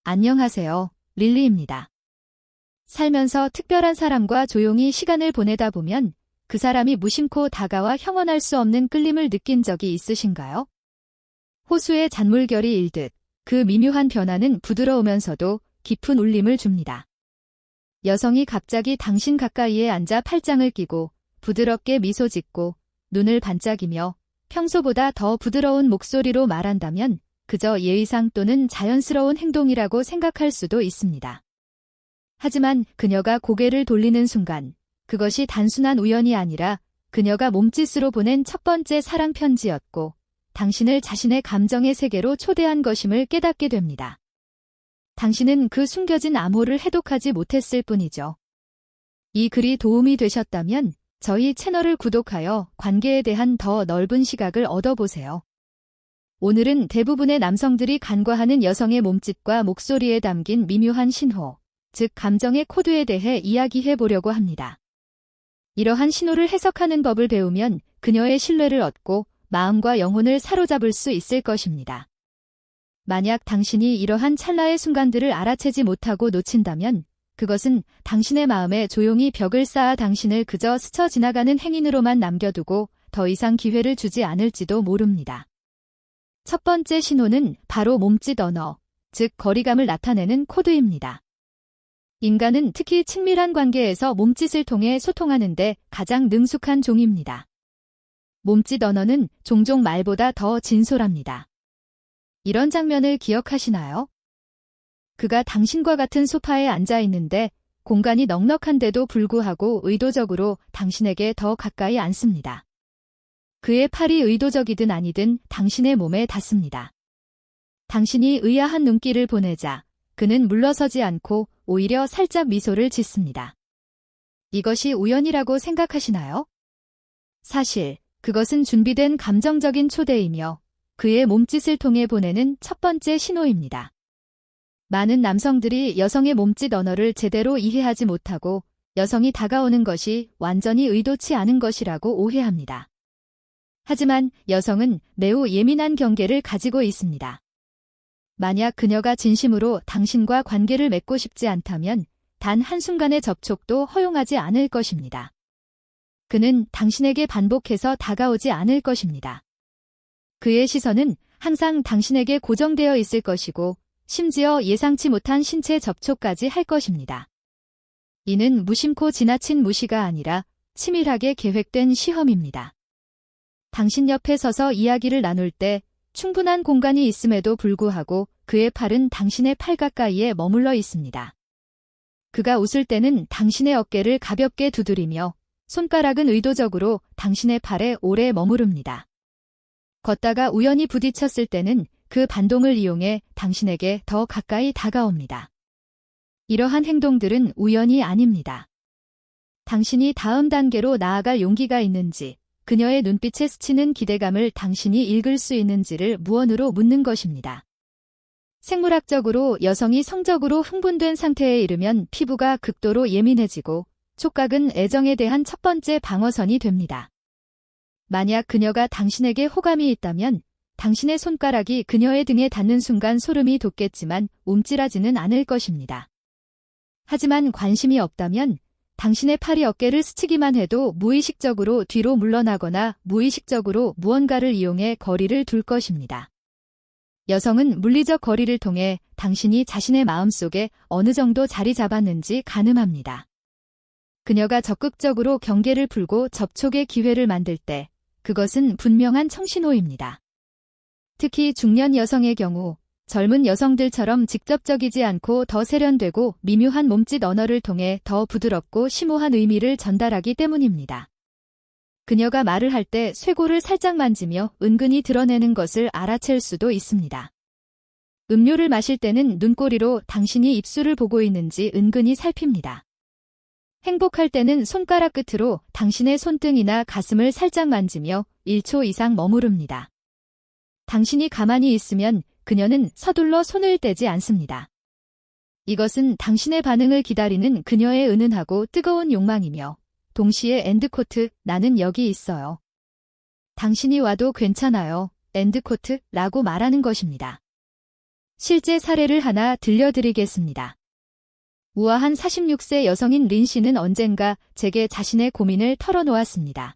안녕하세요, 릴리입니다. 살면서 특별한 사람과 조용히 시간을 보내다 보면 그 사람이 무심코 다가와 형언할 수 없는 끌림을 느낀 적이 있으신가요? 호수의 잔물결이 일듯 그 미묘한 변화는 부드러우면서도 깊은 울림을 줍니다. 여성이 갑자기 당신 가까이에 앉아 팔짱을 끼고 부드럽게 미소 짓고 눈을 반짝이며 평소보다 더 부드러운 목소리로 말한다면 그저 예의상 또는 자연스러운 행동이라고 생각할 수도 있습니다. 하지만 그녀가 고개를 돌리는 순간 그것이 단순한 우연이 아니라 그녀가 몸짓으로 보낸 첫 번째 사랑 편지였고 당신을 자신의 감정의 세계로 초대한 것임을 깨닫게 됩니다. 당신은 그 숨겨진 암호를 해독하지 못했을 뿐이죠. 이 글이 도움이 되셨다면 저희 채널을 구독하여 관계에 대한 더 넓은 시각을 얻어보세요. 오늘은 대부분의 남성들이 간과하는 여성의 몸짓과 목소리에 담긴 미묘한 신호, 즉 감정의 코드에 대해 이야기해 보려고 합니다. 이러한 신호를 해석하는 법을 배우면 그녀의 신뢰를 얻고 마음과 영혼을 사로잡을 수 있을 것입니다. 만약 당신이 이러한 찰나의 순간들을 알아채지 못하고 놓친다면 그것은 당신의 마음에 조용히 벽을 쌓아 당신을 그저 스쳐 지나가는 행인으로만 남겨두고 더 이상 기회를 주지 않을지도 모릅니다. 첫 번째 신호는 바로 몸짓 언어, 즉 거리감을 나타내는 코드입니다. 인간은 특히 친밀한 관계에서 몸짓을 통해 소통하는데 가장 능숙한 종입니다. 몸짓 언어는 종종 말보다 더 진솔합니다. 이런 장면을 기억하시나요? 그가 당신과 같은 소파에 앉아 있는데 공간이 넉넉한데도 불구하고 의도적으로 당신에게 더 가까이 앉습니다. 그의 팔이 의도적이든 아니든 당신의 몸에 닿습니다. 당신이 의아한 눈길을 보내자 그는 물러서지 않고 오히려 살짝 미소를 짓습니다. 이것이 우연이라고 생각하시나요? 사실 그것은 준비된 감정적인 초대이며 그의 몸짓을 통해 보내는 첫 번째 신호입니다. 많은 남성들이 여성의 몸짓 언어를 제대로 이해하지 못하고 여성이 다가오는 것이 완전히 의도치 않은 것이라고 오해합니다. 하지만 여성은 매우 예민한 경계를 가지고 있습니다. 만약 그녀가 진심으로 당신과 관계를 맺고 싶지 않다면 단 한순간의 접촉도 허용하지 않을 것입니다. 그는 당신에게 반복해서 다가오지 않을 것입니다. 그의 시선은 항상 당신에게 고정되어 있을 것이고 심지어 예상치 못한 신체 접촉까지 할 것입니다. 이는 무심코 지나친 무시가 아니라 치밀하게 계획된 시험입니다. 당신 옆에 서서 이야기를 나눌 때 충분한 공간이 있음에도 불구하고 그의 팔은 당신의 팔 가까이에 머물러 있습니다. 그가 웃을 때는 당신의 어깨를 가볍게 두드리며 손가락은 의도적으로 당신의 팔에 오래 머무릅니다. 걷다가 우연히 부딪혔을 때는 그 반동을 이용해 당신에게 더 가까이 다가옵니다. 이러한 행동들은 우연이 아닙니다. 당신이 다음 단계로 나아갈 용기가 있는지, 그녀의 눈빛에 스치는 기대감을 당신이 읽을 수 있는지를 무언으로 묻는 것입니다. 생물학적으로 여성이 성적으로 흥분된 상태에 이르면 피부가 극도로 예민해지고 촉각은 애정에 대한 첫 번째 방어선이 됩니다. 만약 그녀가 당신에게 호감이 있다면 당신의 손가락이 그녀의 등에 닿는 순간 소름이 돋겠지만 움찔하지는 않을 것입니다. 하지만 관심이 없다면 당신의 팔이 어깨를 스치기만 해도 무의식적으로 뒤로 물러나거나 무의식적으로 무언가를 이용해 거리를 둘 것입니다. 여성은 물리적 거리를 통해 당신이 자신의 마음속에 어느 정도 자리 잡았는지 가늠합니다. 그녀가 적극적으로 경계를 풀고 접촉의 기회를 만들 때 그것은 분명한 청신호입니다. 특히 중년 여성의 경우 젊은 여성들처럼 직접적이지 않고 더 세련되고 미묘한 몸짓 언어를 통해 더 부드럽고 심오한 의미를 전달하기 때문입니다. 그녀가 말을 할 때 쇄골을 살짝 만지며 은근히 드러내는 것을 알아챌 수도 있습니다. 음료를 마실 때는 눈꼬리로 당신이 입술을 보고 있는지 은근히 살핍니다. 행복할 때는 손가락 끝으로 당신의 손등이나 가슴을 살짝 만지며 1초 이상 머무릅니다. 당신이 가만히 있으면 그녀는 서둘러 손을 떼지 않습니다. 이것은 당신의 반응을 기다리는 그녀의 은은하고 뜨거운 욕망이며 동시에 엔드코트, 나는 여기 있어요. 당신이 와도 괜찮아요. 엔드코트 라고 말하는 것입니다. 실제 사례를 하나 들려드리겠습니다. 우아한 46세 여성인 린 씨는 언젠가 제게 자신의 고민을 털어놓았습니다.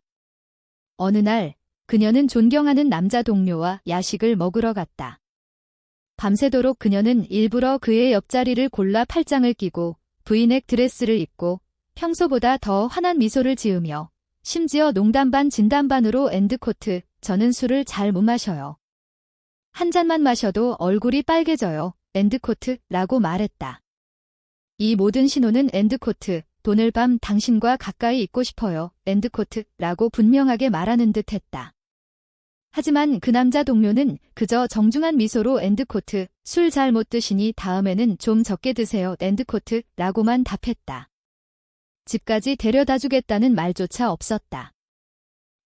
어느 날 그녀는 존경하는 남자 동료와 야식을 먹으러 갔다. 밤새도록 그녀는 일부러 그의 옆자리를 골라 팔짱을 끼고 브이넥 드레스를 입고 평소보다 더 환한 미소를 지으며 심지어 농담 반 진담 반으로 엔드코트, 저는 술을 잘 못 마셔요. 한 잔만 마셔도 얼굴이 빨개져요. 엔드코트, 라고 말했다. 이 모든 신호는 엔드코트, 오늘 밤 당신과 가까이 있고 싶어요. 엔드코트, 라고 분명하게 말하는 듯 했다. 하지만 그 남자 동료는 그저 정중한 미소로 엔드코트, 술 잘 못 드시니 다음에는 좀 적게 드세요. 엔드코트, 라고만 답했다. 집까지 데려다 주겠다는 말조차 없었다.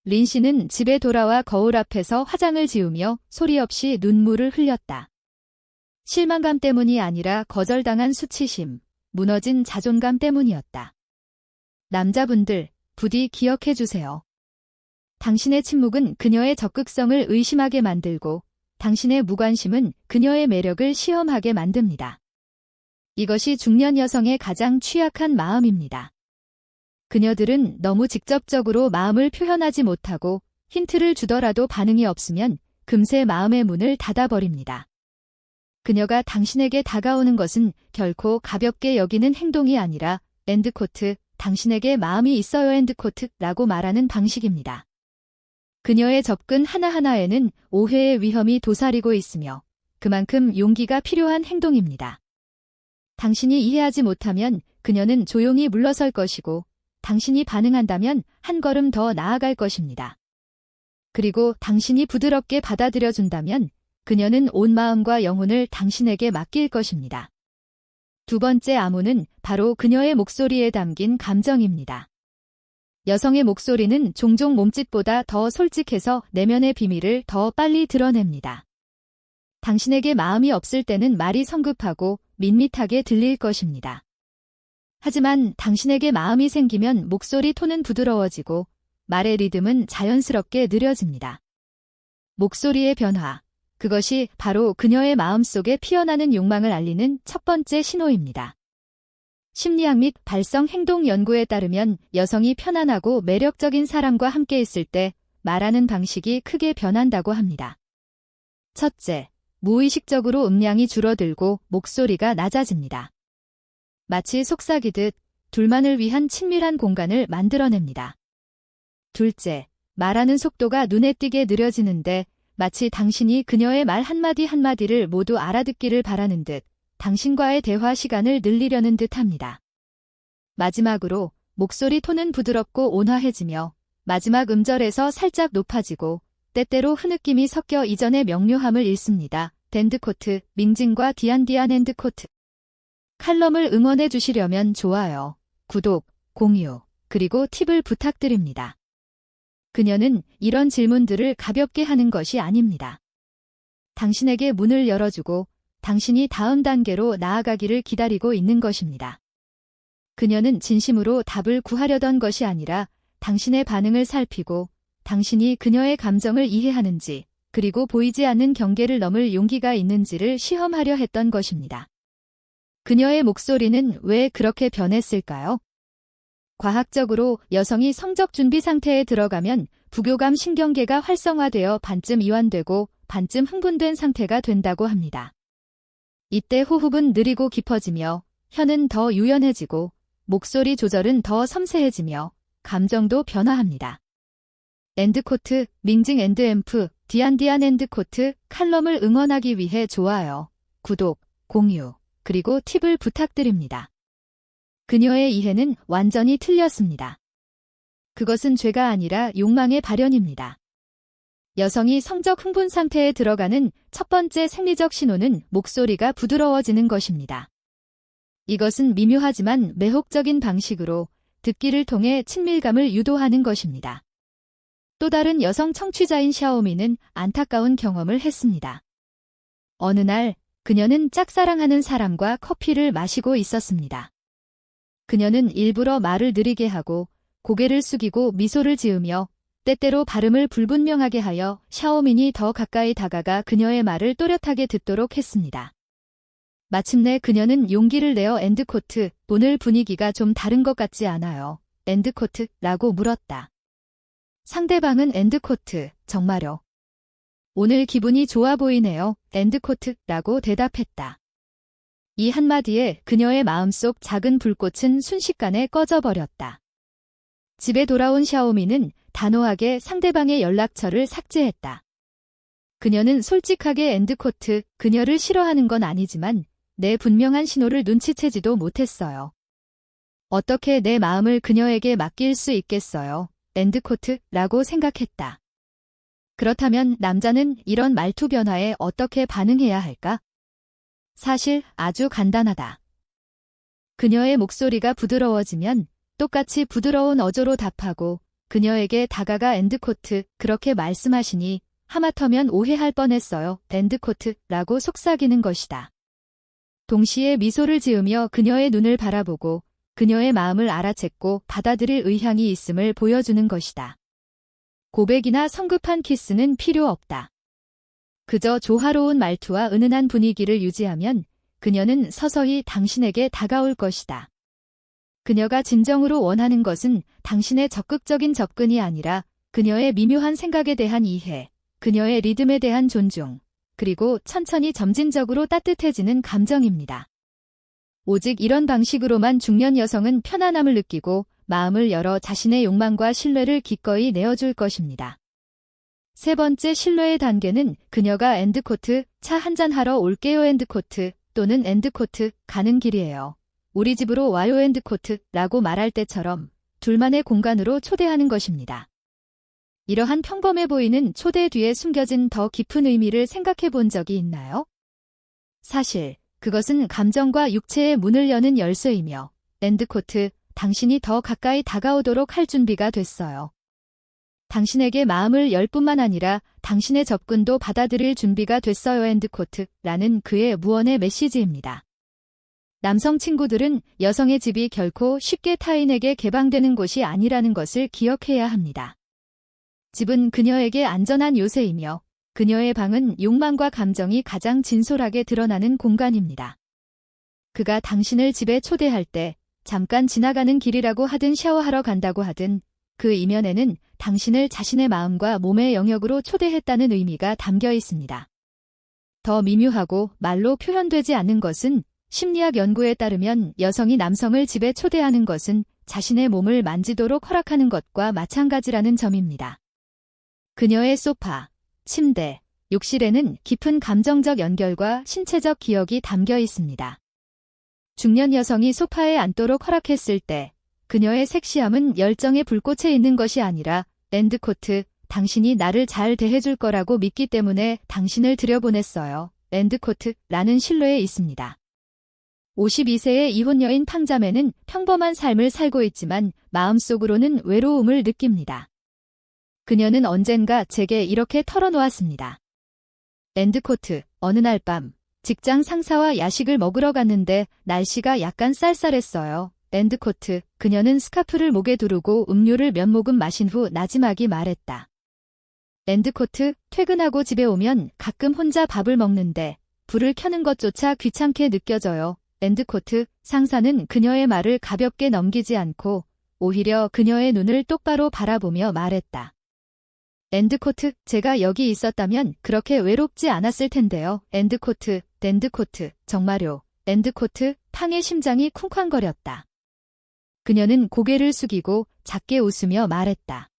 린 씨는 집에 돌아와 거울 앞에서 화장을 지우며 소리 없이 눈물을 흘렸다. 실망감 때문이 아니라 거절당한 수치심, 무너진 자존감 때문이었다. 남자분들, 부디 기억해 주세요. 당신의 침묵은 그녀의 적극성을 의심하게 만들고 당신의 무관심은 그녀의 매력을 시험하게 만듭니다. 이것이 중년 여성의 가장 취약한 마음입니다. 그녀들은 너무 직접적으로 마음을 표현하지 못하고 힌트를 주더라도 반응이 없으면 금세 마음의 문을 닫아버립니다. 그녀가 당신에게 다가오는 것은 결코 가볍게 여기는 행동이 아니라 엔드코트, 당신에게 마음이 있어요. 엔드코트, 라고 말하는 방식입니다. 그녀의 접근 하나하나에는 오해의 위험이 도사리고 있으며 그만큼 용기가 필요한 행동입니다. 당신이 이해하지 못하면 그녀는 조용히 물러설 것이고 당신이 반응한다면 한 걸음 더 나아갈 것입니다. 그리고 당신이 부드럽게 받아들여준다면 그녀는 온 마음과 영혼을 당신에게 맡길 것입니다. 두 번째 암호는 바로 그녀의 목소리에 담긴 감정입니다. 여성의 목소리는 종종 몸짓보다 더 솔직해서 내면의 비밀을 더 빨리 드러냅니다. 당신에게 마음이 없을 때는 말이 성급하고 밋밋하게 들릴 것입니다. 하지만 당신에게 마음이 생기면 목소리 톤은 부드러워지고 말의 리듬은 자연스럽게 느려집니다. 목소리의 변화, 그것이 바로 그녀의 마음속에 피어나는 욕망을 알리는 첫 번째 신호입니다. 심리학 및 발성 행동 연구에 따르면 여성이 편안하고 매력적인 사람과 함께 있을 때 말하는 방식이 크게 변한다고 합니다. 첫째, 무의식적으로 음량이 줄어들고 목소리가 낮아집니다. 마치 속삭이듯 둘만을 위한 친밀한 공간을 만들어냅니다. 둘째, 말하는 속도가 눈에 띄게 느려지는데 마치 당신이 그녀의 말 한마디 한마디를 모두 알아듣기를 바라는 듯 당신과의 대화 시간을 늘리려는 듯합니다. 마지막으로 목소리 톤은 부드럽고 온화해지며 마지막 음절에서 살짝 높아지고 때때로 흐느낌이 섞여 이전의 명료함을 잃습니다. 엔드코트, 밍징과 디안디안 엔드코트. 칼럼을 응원해 주시려면 좋아요, 구독, 공유, 그리고 팁을 부탁드립니다. 그녀는 이런 질문들을 가볍게 하는 것이 아닙니다. 당신에게 문을 열어주고 당신이 다음 단계로 나아가기를 기다리고 있는 것입니다. 그녀는 진심으로 답을 구하려던 것이 아니라 당신의 반응을 살피고 당신이 그녀의 감정을 이해하는지 그리고 보이지 않는 경계를 넘을 용기가 있는지를 시험하려 했던 것입니다. 그녀의 목소리는 왜 그렇게 변했을까요? 과학적으로 여성이 성적 준비 상태에 들어가면 부교감 신경계가 활성화되어 반쯤 이완되고 반쯤 흥분된 상태가 된다고 합니다. 이때 호흡은 느리고 깊어지며 혀는 더 유연해지고 목소리 조절은 더 섬세해지며 감정도 변화합니다. 엔드코트, 밍징 엔드앰프, 디안디안 엔드코트, 칼럼을 응원하기 위해 좋아요, 구독, 공유, 그리고 팁을 부탁드립니다. 그녀의 이해는 완전히 틀렸습니다. 그것은 죄가 아니라 욕망의 발현입니다. 여성이 성적 흥분 상태에 들어가는 첫 번째 생리적 신호는 목소리가 부드러워지는 것입니다. 이것은 미묘하지만 매혹적인 방식으로 듣기를 통해 친밀감을 유도하는 것입니다. 또 다른 여성 청취자인 샤오미는 안타까운 경험을 했습니다. 어느 날 그녀는 짝사랑하는 사람과 커피를 마시고 있었습니다. 그녀는 일부러 말을 느리게 하고 고개를 숙이고 미소를 지으며 때때로 발음을 불분명하게 하여 샤오민이 더 가까이 다가가 그녀의 말을 또렷하게 듣도록 했습니다. 마침내 그녀는 용기를 내어 엔드코트, 오늘 분위기가 좀 다른 것 같지 않아요? 엔드코트? 라고 물었다. 상대방은 엔드코트, 정말요? 오늘 기분이 좋아 보이네요. 엔드코트? 라고 대답했다. 이 한마디에 그녀의 마음속 작은 불꽃은 순식간에 꺼져버렸다. 집에 돌아온 샤오미는 단호하게 상대방의 연락처를 삭제했다. 그녀는 솔직하게 엔드코트, 그녀를 싫어하는 건 아니지만 내 분명한 신호를 눈치채지도 못했어요. 어떻게 내 마음을 그녀에게 맡길 수 있겠어요? 엔드코트? 라고 생각했다. 그렇다면 남자는 이런 말투 변화에 어떻게 반응해야 할까? 사실 아주 간단하다. 그녀의 목소리가 부드러워지면 똑같이 부드러운 어조로 답하고 그녀에게 다가가 엔드코트, 그렇게 말씀하시니 하마터면 오해할 뻔했어요. 엔드코트? 라고 속삭이는 것이다. 동시에 미소를 지으며 그녀의 눈을 바라보고 그녀의 마음을 알아챘고 받아들일 의향이 있음을 보여주는 것이다. 고백이나 성급한 키스는 필요 없다. 그저 조화로운 말투와 은은한 분위기를 유지하면 그녀는 서서히 당신에게 다가올 것이다. 그녀가 진정으로 원하는 것은 당신의 적극적인 접근이 아니라 그녀의 미묘한 생각에 대한 이해, 그녀의 리듬에 대한 존중, 그리고 천천히 점진적으로 따뜻해지는 감정입니다. 오직 이런 방식으로만 중년 여성은 편안함을 느끼고 마음을 열어 자신의 욕망과 신뢰를 기꺼이 내어줄 것입니다. 세 번째 신뢰의 단계는 그녀가 엔드코트, 차 한잔하러 올게요 엔드코트 또는 엔드코트, 가는 길이에요. 우리 집으로 와요 엔드코트 라고 말할 때처럼 둘만의 공간으로 초대하는 것입니다. 이러한 평범해 보이는 초대 뒤에 숨겨진 더 깊은 의미를 생각해 본 적이 있나요? 사실 그것은 감정과 육체의 문을 여는 열쇠이며 엔드코트, 당신이 더 가까이 다가오도록 할 준비가 됐어요. 당신에게 마음을 열 뿐만 아니라 당신의 접근도 받아들일 준비가 됐어요 엔드코트 라는 그의 무언의 메시지입니다. 남성 친구들은 여성의 집이 결코 쉽게 타인에게 개방되는 곳이 아니라는 것을 기억해야 합니다. 집은 그녀에게 안전한 요새이며 그녀의 방은 욕망과 감정이 가장 진솔하게 드러나는 공간입니다. 그가 당신을 집에 초대할 때 잠깐 지나가는 길이라고 하든 샤워하러 간다고 하든 그 이면에는 당신을 자신의 마음과 몸의 영역으로 초대했다는 의미가 담겨 있습니다. 더 미묘하고 말로 표현되지 않는 것은 심리학 연구에 따르면 여성이 남성을 집에 초대하는 것은 자신의 몸을 만지도록 허락하는 것과 마찬가지라는 점입니다. 그녀의 소파, 침대, 욕실에는 깊은 감정적 연결과 신체적 기억이 담겨 있습니다. 중년 여성이 소파에 앉도록 허락했을 때 그녀의 섹시함은 열정의 불꽃에 있는 것이 아니라 엔드코트, 당신이 나를 잘 대해줄 거라고 믿기 때문에 당신을 들여보냈어요. 엔드코트 라는 신뢰에 있습니다. 52세의 이혼 여인 팡자매는 평범한 삶을 살고 있지만 마음속으로는 외로움을 느낍니다. 그녀는 언젠가 제게 이렇게 털어놓았습니다. 엔드코트, 어느 날 밤 직장 상사와 야식을 먹으러 갔는데 날씨가 약간 쌀쌀했어요. 엔드코트, 그녀는 스카프를 목에 두르고 음료를 몇 모금 마신 후 나지막이 말했다. 엔드코트, 퇴근하고 집에 오면 가끔 혼자 밥을 먹는데 불을 켜는 것조차 귀찮게 느껴져요. 엔드코트, 상사는 그녀의 말을 가볍게 넘기지 않고 오히려 그녀의 눈을 똑바로 바라보며 말했다. 엔드코트, 제가 여기 있었다면 그렇게 외롭지 않았을 텐데요. 엔드코트, 정말요. 엔드코트, 팡의 심장이 쿵쾅거렸다. 그녀는 고개를 숙이고 작게 웃으며 말했다.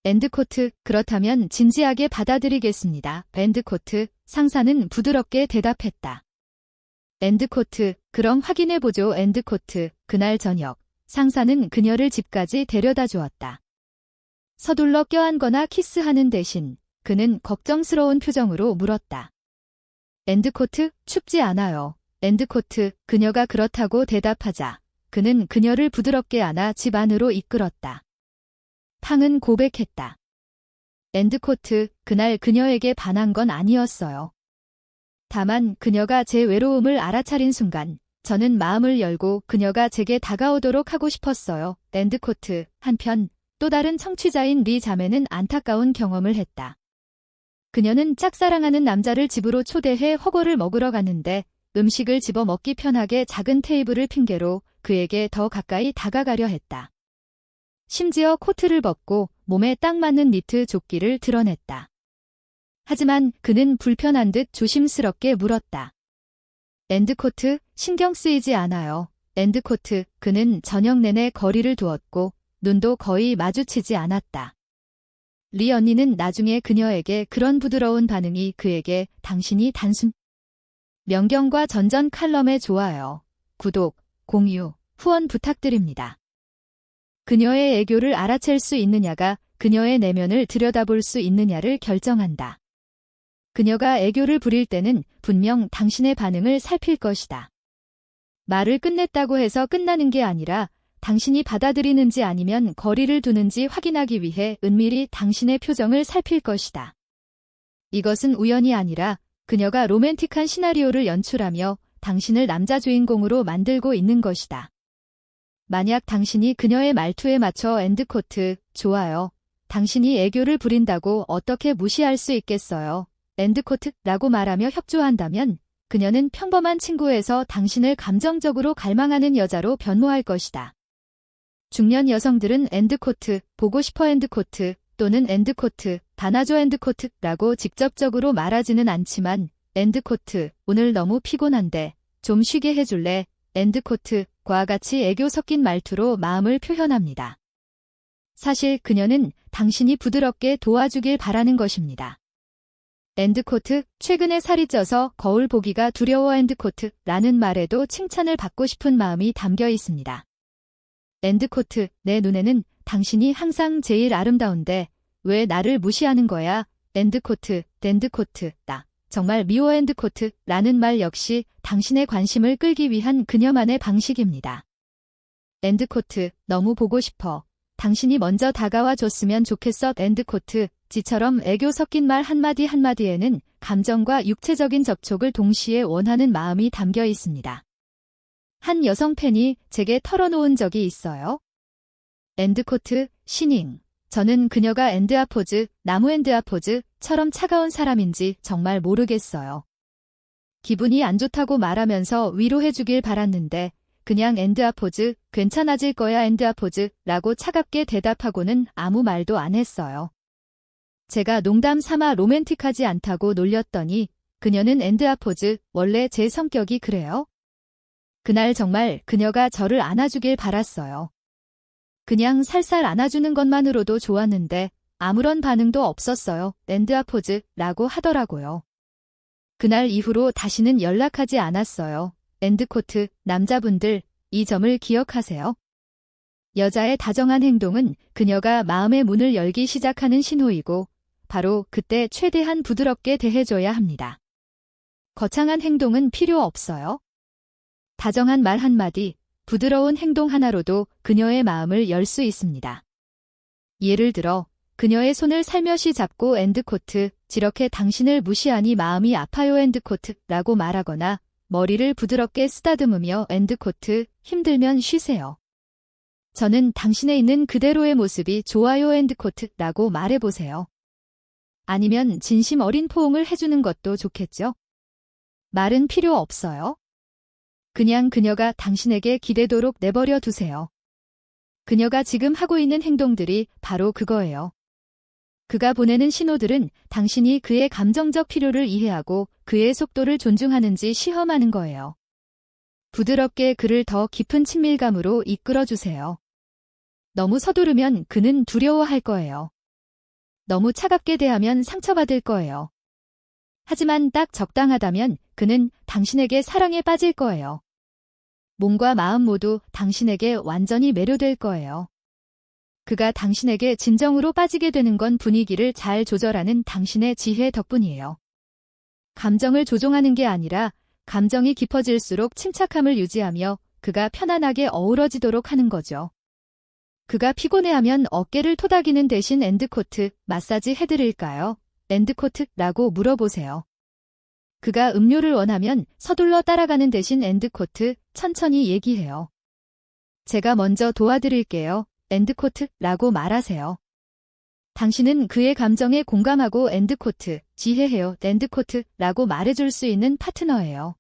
엔드코트, 그렇다면 진지하게 받아들이겠습니다. 엔드코트, 상사는 부드럽게 대답했다. 엔드코트, 그럼 확인해보죠. 엔드코트, 그날 저녁, 상사는 그녀를 집까지 데려다 주었다. 서둘러 껴안거나 키스하는 대신 그는 걱정스러운 표정으로 물었다. 엔드코트, 춥지 않아요. 엔드코트, 그녀가 그렇다고 대답하자 그는 그녀를 부드럽게 안아 집 안으로 이끌었다. 팡은 고백했다. 엔드코트, 그날 그녀에게 반한 건 아니었어요. 다만 그녀가 제 외로움을 알아차린 순간 저는 마음을 열고 그녀가 제게 다가오도록 하고 싶었어요. 엔드코트, 한편 또 다른 청취자인 리 자매는 안타까운 경험을 했다. 그녀는 짝사랑하는 남자를 집으로 초대해 허거를 먹으러 갔는데 음식을 집어 먹기 편하게 작은 테이블을 핑계로 그에게 더 가까이 다가가려 했다. 심지어 코트를 벗고 몸에 딱 맞는 니트 조끼를 드러냈다. 하지만 그는 불편한 듯 조심스럽게 물었다. 엔드코트, 신경 쓰이지 않아요. 엔드코트, 그는 저녁 내내 거리를 두었고 눈도 거의 마주치지 않았다. 리 언니는 나중에 그녀에게 그런 부드러운 반응이 그에게 당신이 단순 명경과 전전 칼럼에 좋아요, 구독, 공유, 후원 부탁드립니다. 그녀의 애교를 알아챌 수 있느냐가 그녀의 내면을 들여다볼 수 있느냐를 결정한다. 그녀가 애교를 부릴 때는 분명 당신의 반응을 살필 것이다. 말을 끝냈다고 해서 끝나는 게 아니라 당신이 받아들이는지 아니면 거리를 두는지 확인하기 위해 은밀히 당신의 표정을 살필 것이다. 이것은 우연이 아니라 그녀가 로맨틱한 시나리오를 연출하며 당신을 남자 주인공으로 만들고 있는 것이다. 만약 당신이 그녀의 말투에 맞춰 엔드코트, 좋아요. 당신이 애교를 부린다고 어떻게 무시할 수 있겠어요? 엔드코트라고 말하며 협조한다면 그녀는 평범한 친구에서 당신을 감정적으로 갈망하는 여자로 변모할 것이다. 중년 여성들은 엔드코트, 보고 싶어 엔드코트 또는 엔드코트, 반아줘 엔드코트라고 직접적으로 말하지는 않지만 엔드코트, 오늘 너무 피곤한데 좀 쉬게 해줄래? 엔드코트과 같이 애교 섞인 말투로 마음을 표현합니다. 사실 그녀는 당신이 부드럽게 도와주길 바라는 것입니다. 엔드코트, 최근에 살이 쪄서 거울 보기가 두려워 엔드코트라는 말에도 칭찬을 받고 싶은 마음이 담겨 있습니다. 엔드코트, 내 눈에는 당신이 항상 제일 아름다운데 왜 나를 무시하는 거야? 엔드코트, 엔드코트, 나 정말 미워 엔드코트라는 말 역시 당신의 관심을 끌기 위한 그녀만의 방식입니다. 엔드코트, 너무 보고 싶어. 당신이 먼저 다가와 줬으면 좋겠어 엔드코트, 지처럼 애교 섞인 말 한마디 한마디에는 감정과 육체적인 접촉을 동시에 원하는 마음이 담겨 있습니다. 한 여성 팬이 제게 털어놓은 적이 있어요. 엔드코트, 시닝. 저는 그녀가 엔드아포즈, 나무 엔드아포즈처럼 차가운 사람인지 정말 모르겠어요. 기분이 안 좋다고 말하면서 위로해주길 바랐는데 그냥 엔드아포즈, 괜찮아질 거야 엔드아포즈라고 차갑게 대답하고는 아무 말도 안 했어요. 제가 농담 삼아 로맨틱하지 않다고 놀렸더니 그녀는 엔드아포즈, 원래 제 성격이 그래요? 그날 정말 그녀가 저를 안아주길 바랐어요. 그냥 살살 안아주는 것만으로도 좋았는데 아무런 반응도 없었어요. 엔드아포즈라고 하더라고요. 그날 이후로 다시는 연락하지 않았어요. 엔드코트, 남자분들, 이 점을 기억하세요. 여자의 다정한 행동은 그녀가 마음의 문을 열기 시작하는 신호이고 바로 그때 최대한 부드럽게 대해줘야 합니다. 거창한 행동은 필요 없어요. 다정한 말 한마디, 부드러운 행동 하나로도 그녀의 마음을 열 수 있습니다. 예를 들어 그녀의 손을 살며시 잡고 엔드코트, 이렇게 당신을 무시하니 마음이 아파요 엔드코트라고 말하거나 머리를 부드럽게 쓰다듬으며 엔드코트, 힘들면 쉬세요. 저는 당신에 있는 그대로의 모습이 좋아요 엔드코트라고 말해보세요. 아니면 진심 어린 포옹을 해주는 것도 좋겠죠? 말은 필요 없어요. 그냥 그녀가 당신에게 기대도록 내버려 두세요. 그녀가 지금 하고 있는 행동들이 바로 그거예요. 그가 보내는 신호들은 당신이 그의 감정적 필요를 이해하고 그의 속도를 존중하는지 시험하는 거예요. 부드럽게 그를 더 깊은 친밀감으로 이끌어주세요. 너무 서두르면 그는 두려워할 거예요. 너무 차갑게 대하면 상처받을 거예요. 하지만 딱 적당하다면 그는 당신에게 사랑에 빠질 거예요. 몸과 마음 모두 당신에게 완전히 매료될 거예요. 그가 당신에게 진정으로 빠지게 되는 건 분위기를 잘 조절하는 당신의 지혜 덕분이에요. 감정을 조종하는 게 아니라 감정이 깊어질수록 침착함을 유지하며 그가 편안하게 어우러지도록 하는 거죠. 그가 피곤해하면 어깨를 토닥이는 대신 엔드코트, 마사지 해드릴까요? 엔드코트라고 물어보세요. 그가 음료를 원하면 서둘러 따라가는 대신 엔드코트, 천천히 얘기해요. 제가 먼저 도와드릴게요. 엔드코트라고 말하세요. 당신은 그의 감정에 공감하고 엔드코트, 지혜해요. 엔드코트라고 말해줄 수 있는 파트너예요.